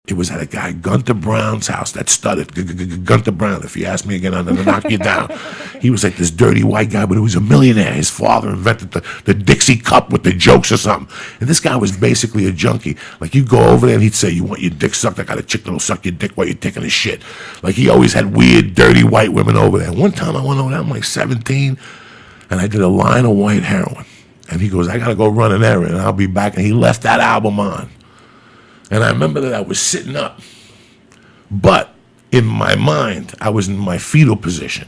It was at a guy, Gunter Brown's house, that studded. Gunter Brown, if you ask me again, I'm going to knock you down. He was like this dirty white guy, but he was a millionaire. His father invented the Dixie cup with the jokes or something. And this guy was basically a junkie. Like, you go over there and he'd say, you want your dick sucked? I got a chick that'll suck your dick while you're taking a shit. Like, he always had weird, dirty white women over there. And one time I went over there, I'm like 17, and I did a line of white heroin. And he goes, I got to go run an errand, and I'll be back. And he left that album on. And I remember that I was sitting up, but in my mind, I was in my fetal position.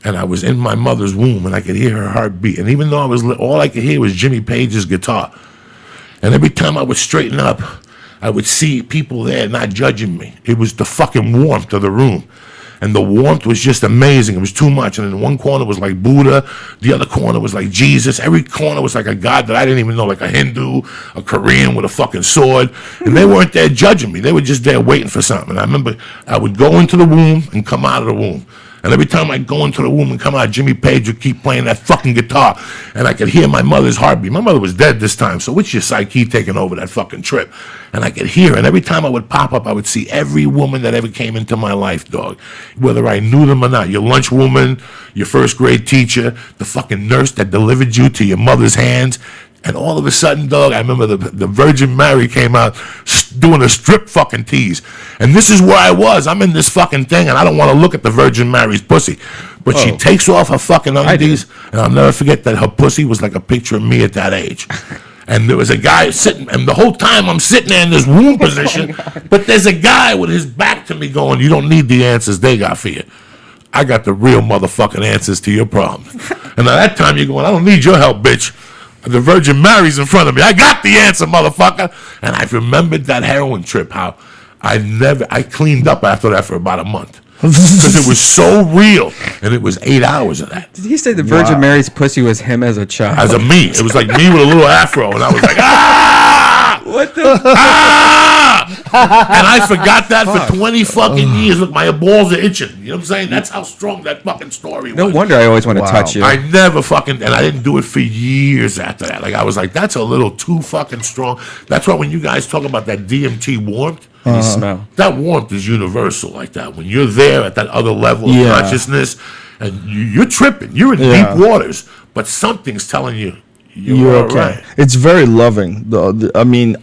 And I was in my mother's womb, and I could hear her heartbeat. And even though I was, all I could hear was Jimmy Page's guitar. And every time I would straighten up, I would see people there not judging me. It was the fucking warmth of the room. And the warmth was just amazing. It was too much. And in one corner was like Buddha. The other corner was like Jesus. Every corner was like a god that I didn't even know, like a Hindu, a Korean with a fucking sword. And they weren't there judging me. They were just there waiting for something. And I remember I would go into the womb and come out of the womb. And every time I'd go into the womb and come out, Jimmy Page would keep playing that fucking guitar. And I could hear my mother's heartbeat. My mother was dead this time, so it's your psyche taking over that fucking trip. And I could hear, and every time I would pop up, I would see every woman that ever came into my life, dog. Whether I knew them or not. Your lunch woman, your first grade teacher, the fucking nurse that delivered you to your mother's hands. And all of a sudden, dog, I remember the Virgin Mary came out doing a strip fucking tease. And this is where I was. I'm in this fucking thing, and I don't want to look at the Virgin Mary's pussy. But she takes off her fucking undies, and I'll never forget that her pussy was like a picture of me at that age. And there was a guy sitting, and the whole time I'm sitting there in this womb position, but there's a guy with his back to me going, you don't need the answers they got for you. I got the real motherfucking answers to your problems. And at that time, you're going, I don't need your help, bitch. The Virgin Mary's in front of me. I got the answer, motherfucker. And I remembered that heroin trip, how I cleaned up after that for about a month. Because it was so real. And it was 8 hours of that. Did he say the Virgin Mary's pussy was him as a child? As a me. It was like me with a little afro. And I was like, ah! What the? Ah! And I forgot that for 20 fucking years. Look, my balls are itching. You know what I'm saying? That's how strong that fucking story was. No wonder I always want to touch you. I never fucking, and I didn't do it for years after that. Like, I was like, that's a little too fucking strong. That's why when you guys talk about that DMT warmth, you smell. that warmth is universal like that. When you're there at that other level of consciousness, and you're tripping, you're in deep waters, but something's telling you, you're okay. Right. It's very loving. I mean,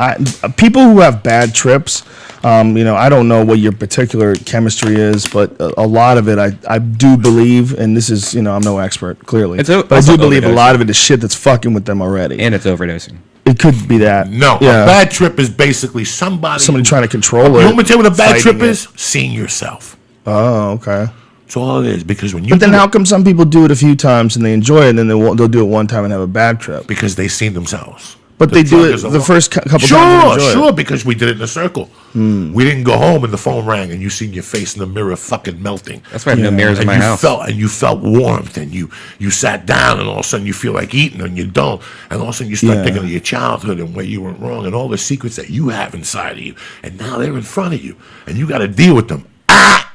people who have bad trips, I don't know what your particular chemistry is, but a lot of it, I do believe, and this is, I'm no expert, clearly, but I do believe a lot of it is shit that's fucking with them already. And it's overdosing. It could be that. No, a bad trip is basically somebody trying to control it. You want me to tell you what a bad trip is? Seeing yourself. Oh, okay. That's all it is. Because when you. But then, how come some people do it a few times and they enjoy it, and then they'll do it one time and have a bad trip? Because they see themselves. But they do it the first couple times. Sure, because we did it in a circle. We didn't go home and the phone rang and you seen your face in the mirror fucking melting. That's why I have no mirrors in my house. You felt warmth, and you sat down, and all of a sudden you feel like eating and you don't. And all of a sudden you start thinking of your childhood and where you went wrong and all the secrets that you have inside of you. And now they're in front of you and you got to deal with them.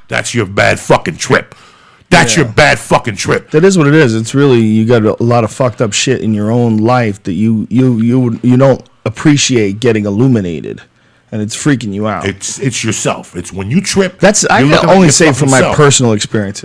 That's your bad fucking trip. That's your bad fucking trip. That is what it is. It's really, you got a lot of fucked up shit in your own life that you don't appreciate getting illuminated, and it's freaking you out. It's yourself. It's when you trip. I can only say from my personal experiences.